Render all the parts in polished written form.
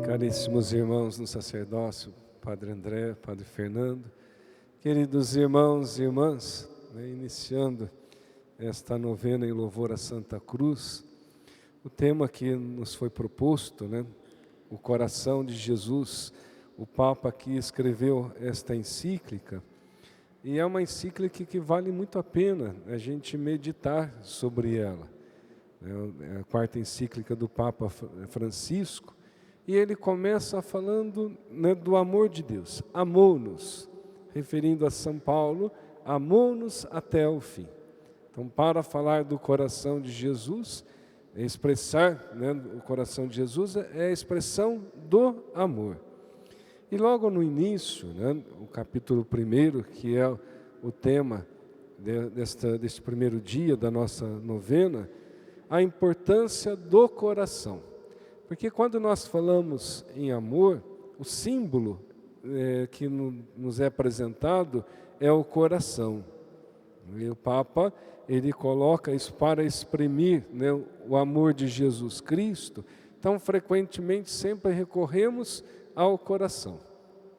Caríssimos irmãos no sacerdócio, Padre André, Padre Fernando, queridos irmãos e irmãs, iniciando esta novena em louvor a Santa Cruz, o tema que nos foi proposto, o coração de Jesus, o Papa que escreveu esta encíclica, e é uma encíclica que vale muito a pena a gente meditar sobre ela. É a quarta encíclica do Papa Francisco, e ele começa falando do amor de Deus. Amou-nos, referindo a São Paulo, amou-nos até o fim. Então, para falar do coração de Jesus, expressar o coração de Jesus é a expressão do amor. E logo no início, o capítulo 1, que é o tema deste primeiro dia da nossa novena, a importância do coração. Porque quando nós falamos em amor, o símbolo que nos é apresentado é o coração. E o Papa, ele coloca isso para exprimir o amor de Jesus Cristo. Então, frequentemente, sempre recorremos ao coração.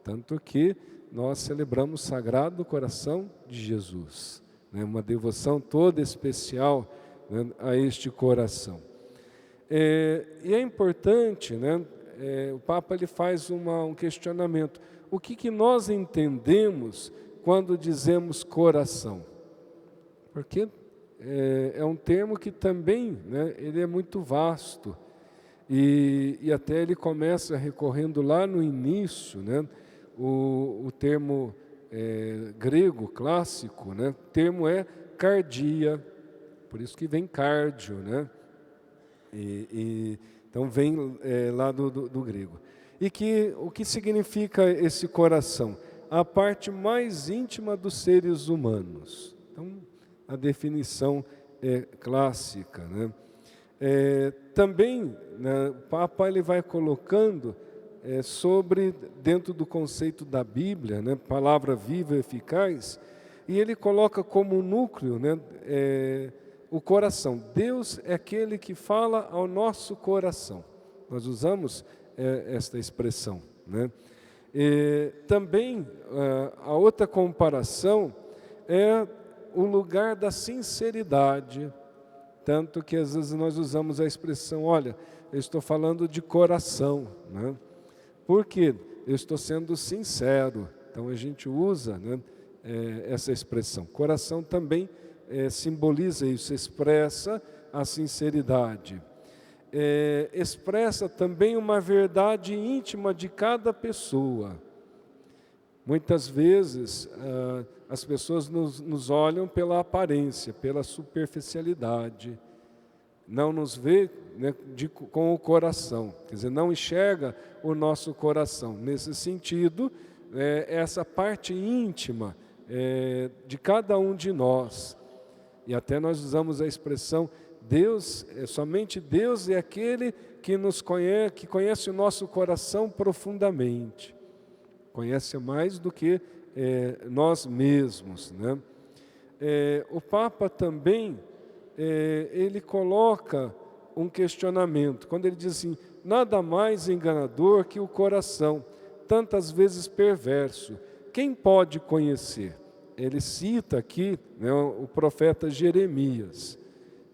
Tanto que nós celebramos o Sagrado Coração de Jesus. Uma devoção toda especial a este coração. E é importante, o Papa ele faz um questionamento. O que nós entendemos quando dizemos coração? Porque é um termo que também ele é muito vasto. E até ele começa recorrendo lá no início, o termo grego clássico, o termo é cardia, por isso que vem cardio, então vem lá do grego. E o que significa esse coração? A parte mais íntima dos seres humanos. Então, a definição é clássica. Também, o Papa ele vai colocando dentro do conceito da Bíblia, palavra viva e eficaz, e ele coloca como núcleo, o coração. Deus é aquele que fala ao nosso coração. Nós usamos esta expressão. Também, a outra comparação é o lugar da sinceridade. Tanto que às vezes nós usamos a expressão, olha, eu estou falando de coração. Porque eu estou sendo sincero. Então a gente usa essa expressão. Coração também simboliza isso, expressa a sinceridade. Expressa também uma verdade íntima de cada pessoa. Muitas vezes as pessoas nos olham pela aparência, pela superficialidade. Não nos vê com o coração, quer dizer, não enxerga o nosso coração. Nesse sentido, essa parte íntima de cada um de nós. E até nós usamos a expressão, Deus, somente Deus é aquele que nos conhece, que conhece o nosso coração profundamente. Conhece mais do que nós mesmos. O Papa também, ele coloca um questionamento, quando ele diz assim, nada mais enganador que o coração, tantas vezes perverso, quem pode conhecer? Ele cita aqui o profeta Jeremias,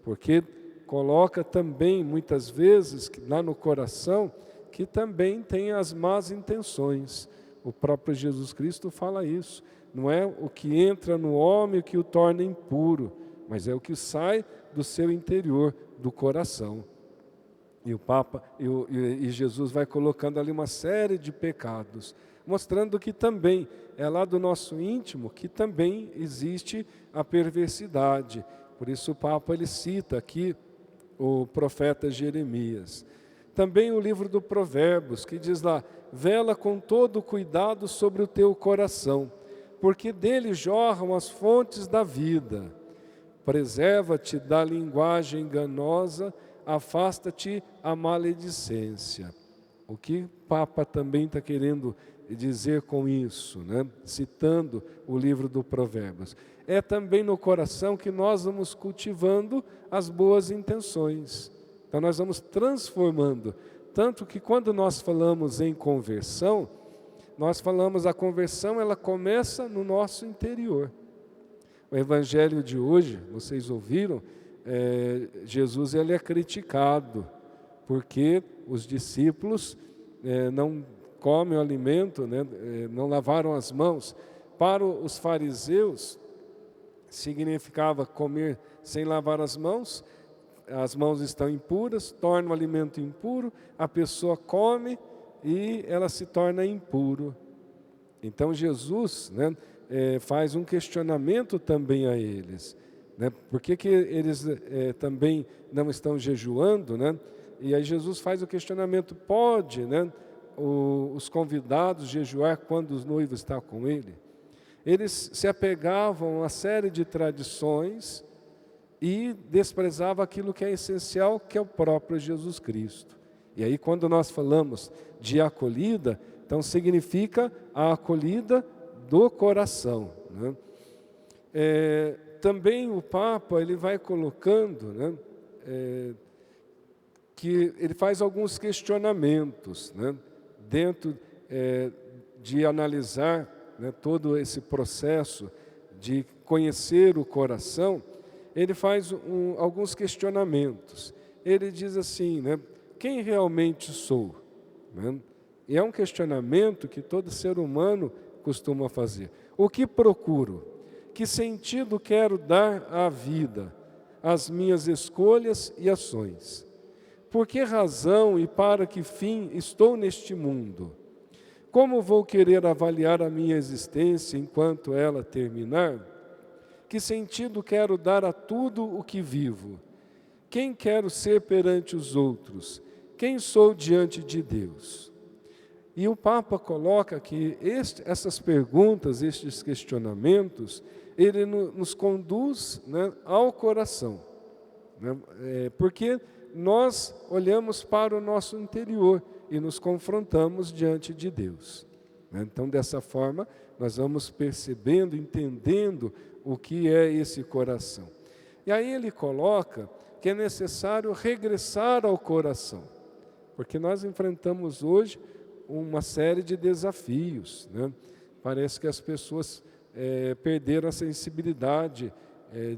porque coloca também, muitas vezes, lá no coração, que também tem as más intenções. O próprio Jesus Cristo fala isso. Não é o que entra no homem que o torna impuro, mas é o que sai do seu interior, do coração. E o Papa, e Jesus vai colocando ali uma série de pecados, mostrando que também é lá do nosso íntimo que também existe a perversidade. Por isso o Papa ele cita aqui o profeta Jeremias. Também o livro do Provérbios, que diz lá, vela com todo cuidado sobre o teu coração, porque dele jorram as fontes da vida. Preserva-te da linguagem enganosa, afasta-te a maledicência. O que o Papa também está querendo dizer com isso, citando o livro do Provérbios? É também no coração que nós vamos cultivando as boas intenções. Então nós vamos transformando tanto que quando nós falamos em conversão, nós falamos a conversão, ela começa no nosso interior. O evangelho de hoje, vocês ouviram, Jesus ele é criticado, porque os discípulos não comem o alimento, né, não lavaram as mãos. Para os fariseus, significava comer sem lavar as mãos estão impuras, torna o alimento impuro, a pessoa come e ela se torna impuro. Então Jesus, né, faz um questionamento também a eles, né? Por que eles também não estão jejuando, né? E aí Jesus faz o questionamento: pode, né, os convidados jejuar quando os noivos estão com ele? Eles se apegavam a uma série de tradições e desprezavam aquilo que é essencial, que é o próprio Jesus Cristo. E aí quando nós falamos de acolhida, então significa a acolhida do coração, né? Também o Papa ele vai colocando, né, que ele faz alguns questionamentos, né, dentro de analisar, né, todo esse processo de conhecer o coração. Ele faz alguns questionamentos. Ele diz assim, né, quem realmente sou? Né? E é um questionamento que todo ser humano costuma fazer. O que procuro? Que sentido quero dar à vida, às minhas escolhas e ações? Por que razão e para que fim estou neste mundo? Como vou querer avaliar a minha existência enquanto ela terminar? Que sentido quero dar a tudo o que vivo? Quem quero ser perante os outros? Quem sou diante de Deus? E o Papa coloca que essas perguntas, estes questionamentos, ele nos conduz, né, ao coração, né? Porque nós olhamos para o nosso interior e nos confrontamos diante de Deus, né? Então, dessa forma, nós vamos percebendo, entendendo o que é esse coração. E aí ele coloca que é necessário regressar ao coração, porque nós enfrentamos hoje uma série de desafios, né? Parece que as pessoas perderam a sensibilidade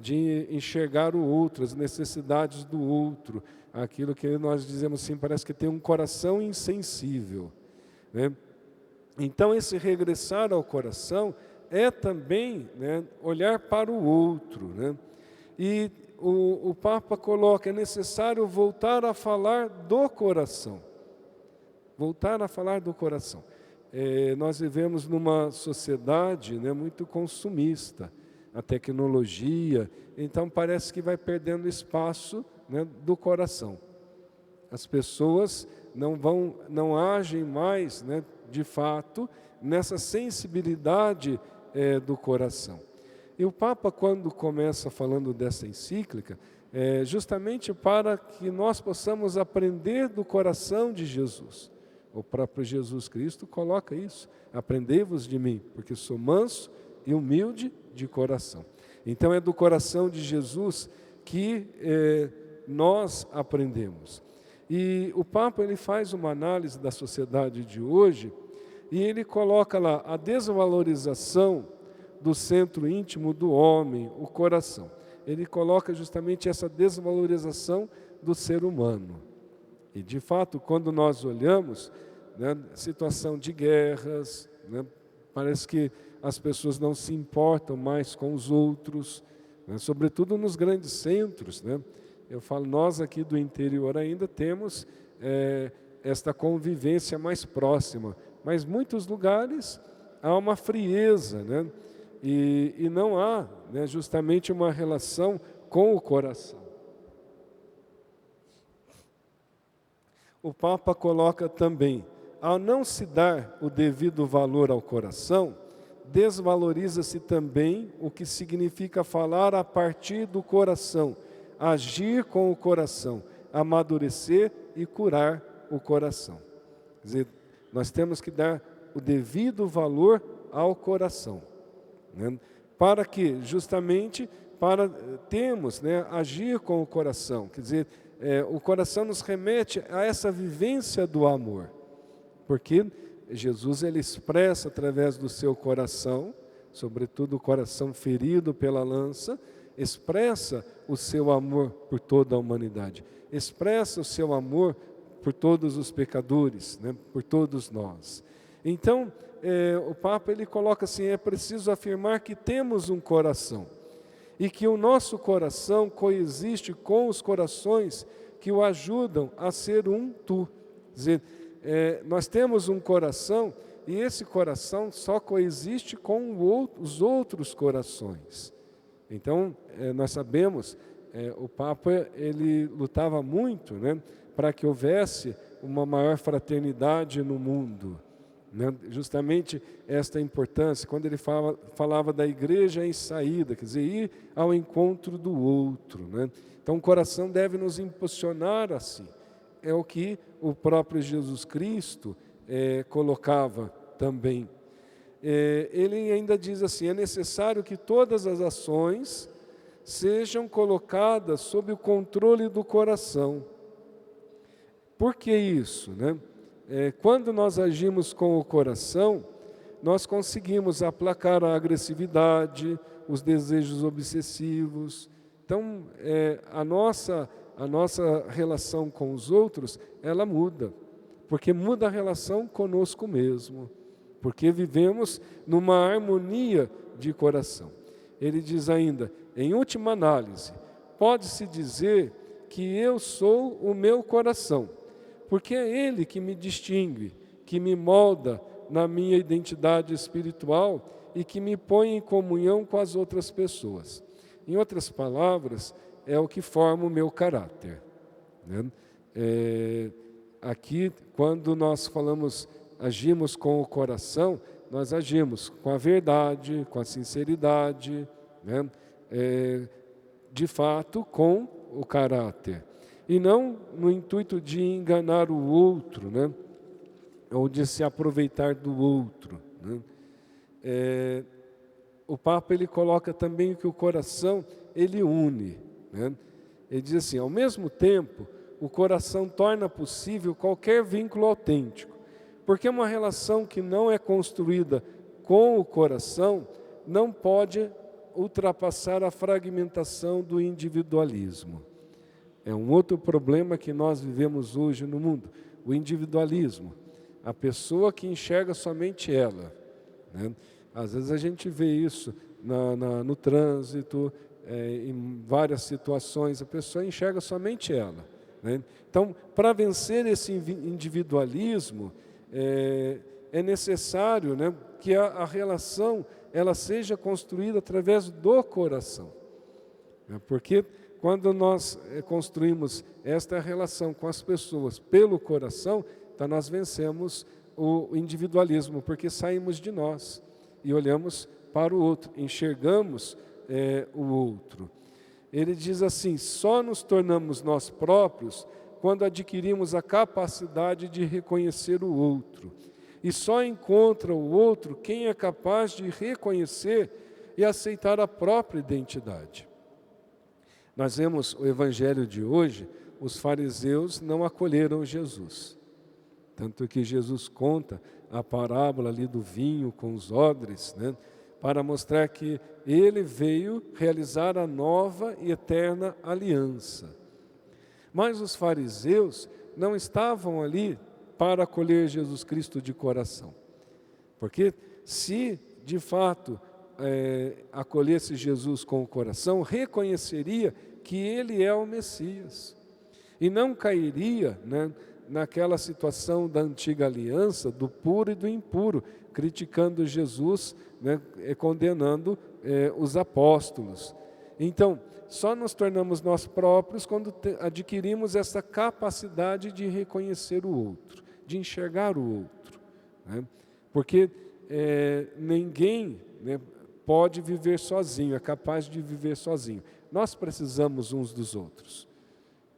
de enxergar o outro, as necessidades do outro, aquilo que nós dizemos assim, parece que tem um coração insensível, né? Então esse regressar ao coração é também, né, olhar para o outro, né? E o Papa coloca, é necessário voltar a falar do coração. Voltar a falar do coração. Nós vivemos numa sociedade, né, muito consumista, a tecnologia, então parece que vai perdendo espaço, né, do coração. As pessoas não agem mais, né, de fato, nessa sensibilidade do coração. E o Papa, quando começa falando dessa encíclica, justamente para que nós possamos aprender do coração de Jesus. O próprio Jesus Cristo coloca isso: aprendei-vos de mim, porque sou manso e humilde de coração. Então é do coração de Jesus que nós aprendemos. E o Papa ele faz uma análise da sociedade de hoje e ele coloca lá a desvalorização do centro íntimo do homem, o coração. Ele coloca justamente essa desvalorização do ser humano. E, de fato, quando nós olhamos, né, situação de guerras, né, parece que as pessoas não se importam mais com os outros, né, sobretudo nos grandes centros, né? Eu falo, nós aqui do interior ainda temos esta convivência mais próxima, mas muitos lugares há uma frieza, né? E não há, né, justamente uma relação com o coração. O Papa coloca também, ao não se dar o devido valor ao coração, desvaloriza-se também o que significa falar a partir do coração, agir com o coração, amadurecer e curar o coração. Quer dizer, nós temos que dar o devido valor ao coração, né? Para que, justamente, para termos, né, agir com o coração, quer dizer, o coração nos remete a essa vivência do amor, porque Jesus ele expressa através do seu coração, sobretudo o coração ferido pela lança, expressa o seu amor por toda a humanidade, expressa o seu amor por todos os pecadores, né, por todos nós. Então, o Papa ele coloca assim, é preciso afirmar que temos um coração e que o nosso coração coexiste com os corações que o ajudam a ser um tu. Quer dizer, nós temos um coração e esse coração só coexiste com os outros corações. Então, nós sabemos, o Papa ele lutava muito, né, para que houvesse uma maior fraternidade no mundo. Né? Justamente esta importância, quando ele falava da igreja em saída, quer dizer, ir ao encontro do outro. Né? Então, o coração deve nos impulsionar assim. É o que o próprio Jesus Cristo colocava também. Ele ainda diz assim, é necessário que todas as ações sejam colocadas sob o controle do coração. Por que isso, né? Quando nós agimos com o coração, nós conseguimos aplacar a agressividade, os desejos obsessivos. Então, a nossa relação com os outros, ela muda, porque muda a relação conosco mesmo, porque vivemos numa harmonia de coração. Ele diz ainda, em última análise, pode-se dizer que eu sou o meu coração, porque é Ele que me distingue, que me molda na minha identidade espiritual e que me põe em comunhão com as outras pessoas. Em outras palavras, é o que forma o meu caráter. Né? Aqui, quando nós agimos com o coração, nós agimos com a verdade, com a sinceridade, né? De fato, com o caráter. E não no intuito de enganar o outro, né? Ou de se aproveitar do outro. Né? O Papa ele coloca também que o coração ele une. Né? Ele diz assim, ao mesmo tempo, o coração torna possível qualquer vínculo autêntico, porque uma relação que não é construída com o coração não pode ultrapassar a fragmentação do individualismo. É um outro problema que nós vivemos hoje no mundo, o individualismo. A pessoa que enxerga somente ela. Né? Às vezes a gente vê isso no trânsito, em várias situações, a pessoa enxerga somente ela. Né? Então, para vencer esse individualismo, é necessário, né, que a relação ela seja construída através do coração. Porque quando nós construímos esta relação com as pessoas pelo coração, então nós vencemos o individualismo, porque saímos de nós e olhamos para o outro, enxergamos o outro. Ele diz assim, só nos tornamos nós próprios quando adquirimos a capacidade de reconhecer o outro. E só encontra o outro quem é capaz de reconhecer e aceitar a própria identidade. Nós vemos o evangelho de hoje, os fariseus não acolheram Jesus. Tanto que Jesus conta a parábola ali do vinho com os odres, né, para mostrar que ele veio realizar a nova e eterna aliança. Mas os fariseus não estavam ali para acolher Jesus Cristo de coração. Porque se de fato acolhesse Jesus com o coração, reconheceria que ele é o Messias. E não cairia, né, naquela situação da antiga aliança, do puro e do impuro, criticando Jesus, né, condenando os apóstolos. Então, só nos tornamos nós próprios quando adquirimos essa capacidade de reconhecer o outro, de enxergar o outro. Né? Porque ninguém, né, pode viver sozinho, é capaz de viver sozinho. Nós precisamos uns dos outros.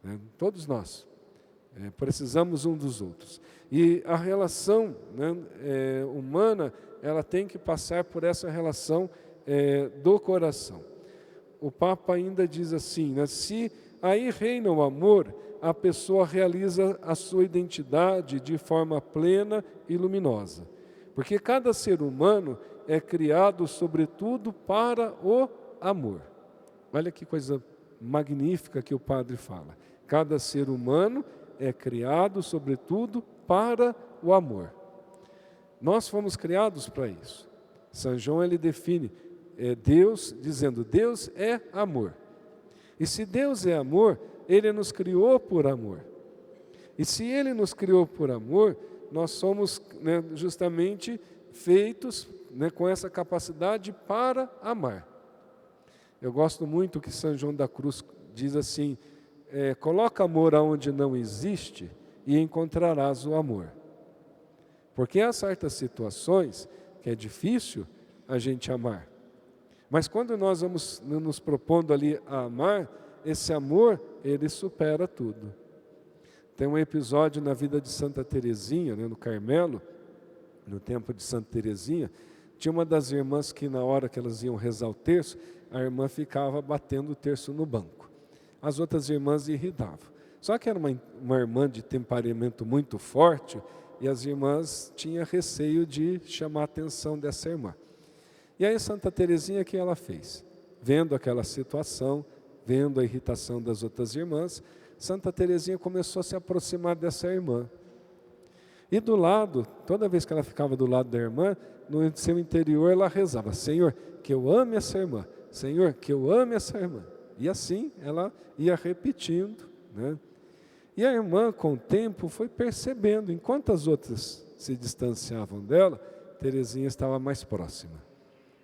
Né? Todos nós. Precisamos um dos outros. E a relação, né, humana, ela tem que passar por essa relação do coração. O Papa ainda diz assim, né, se aí reina o amor, a pessoa realiza a sua identidade de forma plena e luminosa. Porque cada ser humano é criado, sobretudo, para o amor. Olha que coisa magnífica que o padre fala. Cada ser humano é criado, sobretudo, para o amor. Nós fomos criados para isso. São João ele define Deus, dizendo, Deus é amor. E se Deus é amor, Ele nos criou por amor. E se Ele nos criou por amor, nós somos justamente feitos com essa capacidade para amar. Eu gosto muito que São João da Cruz diz assim, coloca amor aonde não existe e encontrarás o amor. Porque há certas situações que é difícil a gente amar. Mas quando nós vamos nos propondo ali a amar, esse amor, ele supera tudo. Tem um episódio na vida de Santa Teresinha, no Carmelo, no tempo de Santa Teresinha, tinha uma das irmãs que na hora que elas iam rezar o terço, a irmã ficava batendo o terço no banco. As outras irmãs irritavam. Só que era uma irmã de temperamento muito forte e as irmãs tinham receio de chamar a atenção dessa irmã. E aí Santa Teresinha, o que ela fez? Vendo aquela situação, vendo a irritação das outras irmãs, Santa Teresinha começou a se aproximar dessa irmã. E do lado, toda vez que ela ficava do lado da irmã, no seu interior ela rezava, Senhor, que eu ame essa irmã, Senhor, que eu ame essa irmã. E assim ela ia repetindo, E a irmã, com o tempo, foi percebendo, enquanto as outras se distanciavam dela, Teresinha estava mais próxima.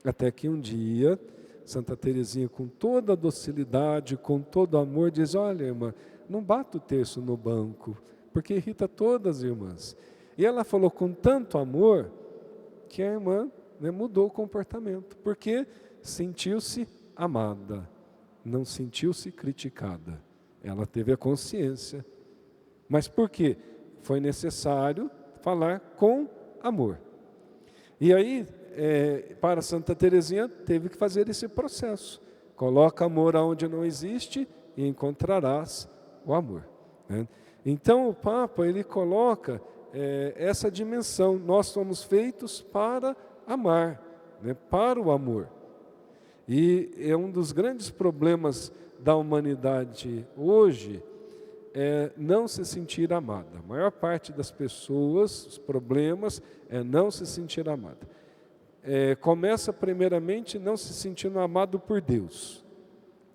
Até que um dia, Santa Teresinha, com toda a docilidade, com todo o amor, diz, olha, irmã, não bata o terço no banco, porque irrita todas as irmãs. E ela falou com tanto amor, que a irmã mudou o comportamento, porque sentiu-se amada, não sentiu-se criticada. Ela teve a consciência. Mas por quê? Foi necessário falar com amor. E aí, para Santa Teresinha, teve que fazer esse processo. Coloca amor aonde não existe e encontrarás o amor. Então, o Papa, ele coloca essa dimensão. Nós somos feitos para amar, para o amor. E é um dos grandes problemas da humanidade hoje, é não se sentir amada. A maior parte das pessoas, os problemas, é não se sentir amada. Começa primeiramente não se sentindo amado por Deus.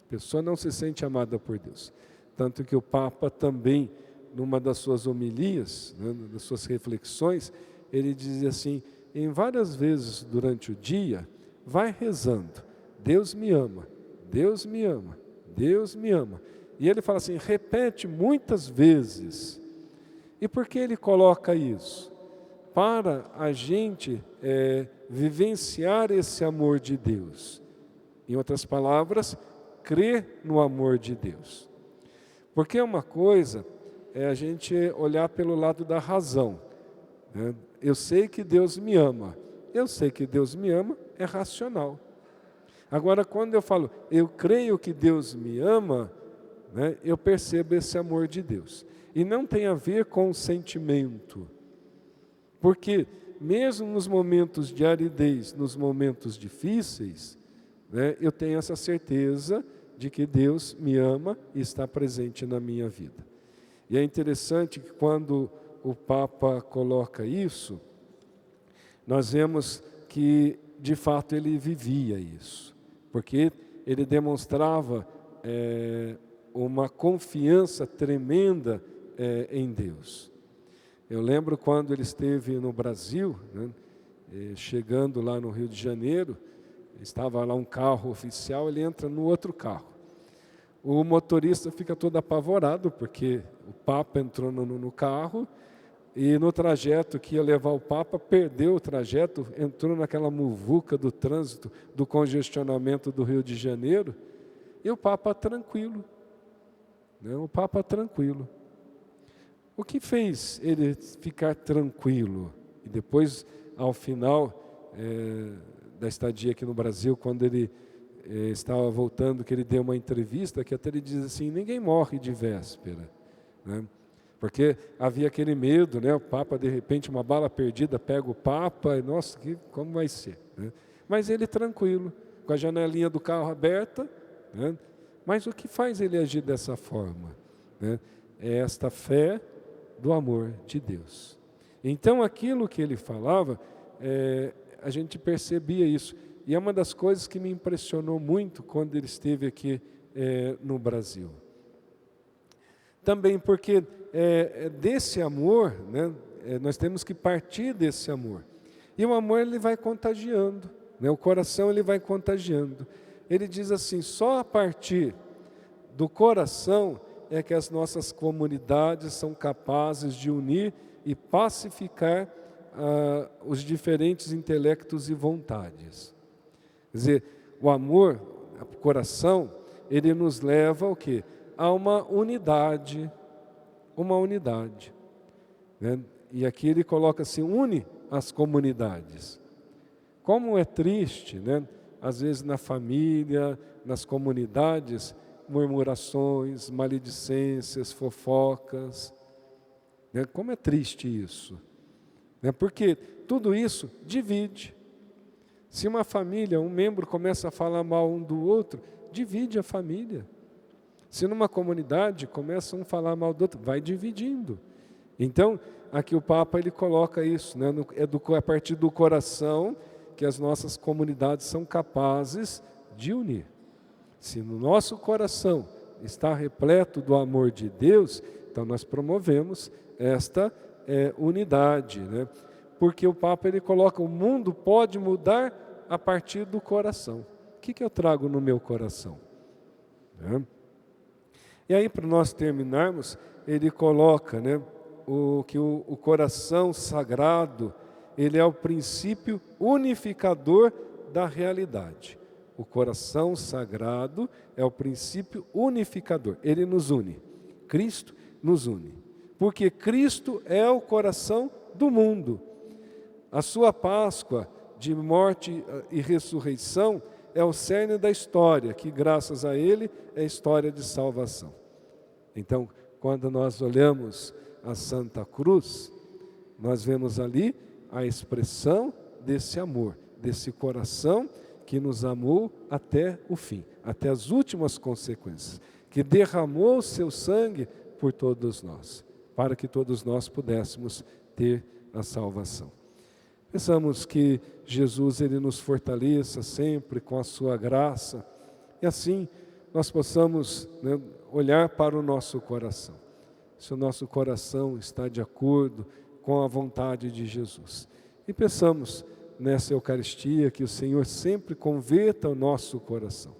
A pessoa não se sente amada por Deus. Tanto que o Papa também, numa das suas homilias, das suas reflexões, ele dizia assim, em várias vezes durante o dia, vai rezando, Deus me ama, Deus me ama, Deus me ama. E ele fala assim, repete muitas vezes. E por que ele coloca isso? Para a gente vivenciar esse amor de Deus. Em outras palavras, crer no amor de Deus. Porque uma coisa é a gente olhar pelo lado da razão. Eu sei que Deus me ama. Eu sei que Deus me ama, é racional. Agora, quando eu falo, eu creio que Deus me ama, eu percebo esse amor de Deus. E não tem a ver com o sentimento. Porque mesmo nos momentos de aridez, nos momentos difíceis, eu tenho essa certeza de que Deus me ama e está presente na minha vida. E é interessante que quando o Papa coloca isso, nós vemos que de fato ele vivia isso. Porque ele demonstrava uma confiança tremenda em Deus. Eu lembro quando ele esteve no Brasil, chegando lá no Rio de Janeiro, estava lá um carro oficial, ele entra no outro carro. O motorista fica todo apavorado, porque o Papa entrou no carro e no trajeto que ia levar o Papa, perdeu o trajeto, entrou naquela muvuca do trânsito, do congestionamento do Rio de Janeiro, e o Papa tranquilo. O Papa tranquilo. O que fez ele ficar tranquilo? E depois, ao final da estadia aqui no Brasil, quando ele estava voltando, que ele deu uma entrevista, que até ele diz assim, ninguém morre de véspera. né? Porque havia aquele medo, né? O Papa, de repente, uma bala perdida, pega o Papa, e nossa, como vai ser? Né? Mas ele tranquilo, com a janelinha do carro aberta, né? Mas o que faz ele agir dessa forma? Né? É esta fé do amor de Deus. Então, aquilo que ele falava, a gente percebia isso. E é uma das coisas que me impressionou muito quando ele esteve aqui no Brasil. Também porque desse amor, né, nós temos que partir desse amor. E o amor ele vai contagiando, né, o coração ele vai contagiando. Ele diz assim, só a partir do coração é que as nossas comunidades são capazes de unir e pacificar os diferentes intelectos e vontades. Quer dizer, o amor, o coração, ele nos leva ao quê? A uma unidade, né? E aqui ele coloca assim, une as comunidades. Como é triste, né? Às vezes na família, nas comunidades, murmurações, maledicências, fofocas, né? Como é triste isso, né? Porque tudo isso divide. Se uma família, um membro começa a falar mal um do outro, divide a família. Se numa comunidade começa um a falar mal do outro, vai dividindo. Então, aqui o Papa ele coloca isso, né? É a partir do coração que as nossas comunidades são capazes de unir. Se no nosso coração está repleto do amor de Deus, então nós promovemos esta unidade, né? Porque o Papa ele coloca, o mundo pode mudar a partir do coração. O que eu trago no meu coração? Né? E aí, para nós terminarmos, ele coloca, né, que o coração sagrado, ele é o princípio unificador da realidade. O coração sagrado é o princípio unificador. Ele nos une. Cristo nos une. Porque Cristo é o coração do mundo. A sua Páscoa de morte e ressurreição é o cerne da história, que graças a Ele é história de salvação. Então, quando nós olhamos a Santa Cruz, nós vemos ali a expressão desse amor, desse coração que nos amou até o fim, até as últimas consequências, que derramou o seu sangue por todos nós, para que todos nós pudéssemos ter a salvação. Pensamos que Jesus ele nos fortaleça sempre com a sua graça e assim nós possamos, né, olhar para o nosso coração. Se o nosso coração está de acordo com a vontade de Jesus. E pensamos nessa Eucaristia que o Senhor sempre converta o nosso coração,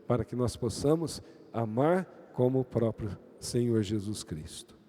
para que nós possamos amar como o próprio Senhor Jesus Cristo.